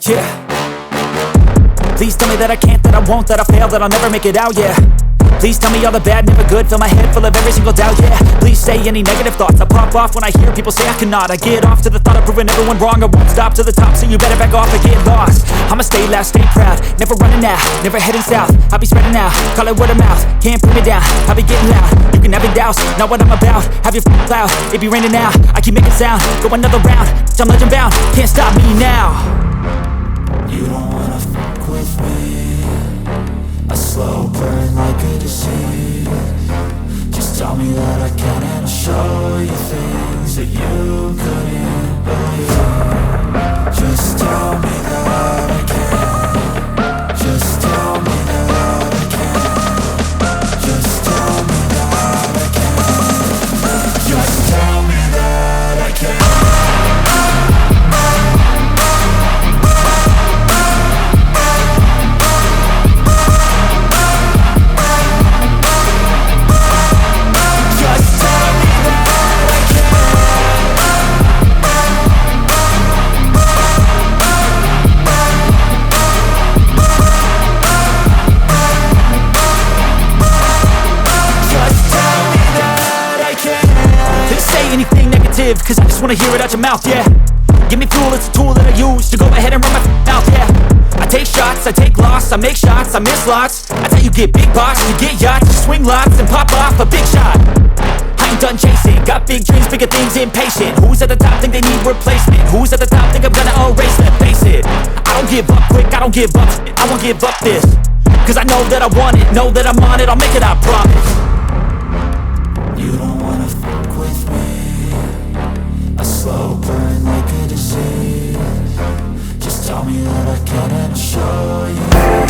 Yeah. Please tell me that I can't, that I won't, that I fail, that I'll never make it out, yeah. Please tell me all the bad, never good, fill my head full of every single doubt, yeah. Please say any negative thoughts, I pop off when I hear people say I cannot. I get off to the thought of proving everyone wrong, I won't stop to the top, so you better back off and get lost. I'ma stay loud, stay proud, never running out, never heading south. I'll be spreading out, call it word of mouth, can't put me down, I'll be getting loud. You can have your doubts, not what I'm about, have your cloud, it be raining now. I keep making sound, go another round, I'm legend bound, can't stop me now. You don't wanna fuck with me, a slow burn like a disease. Just tell me that I can and I'll show you things that you couldn't believe. Just tell me that I can. Just tell me that I can. Just tell me that I can. Just tell me that I can. Anything negative, cause I just wanna hear it out your mouth, yeah. Give me fuel, it's a tool that I use to go ahead and run my mouth, yeah. I take shots, I take loss, I make shots, I miss lots. That's how you get big box, you get yachts, you swing lots and pop off a big shot. I ain't done chasing, got big dreams, bigger things, impatient. Who's at the top think they need replacement? Who's at the top think I'm gonna erase them? Face it, I don't give up quick, I don't give up shit, I won't give up this. Cause I know that I want it, know that I'm on it, I'll make it, I promise. You don't wanna fuck with me, a slow burn like a disease. Just tell me that I can and I'll show you.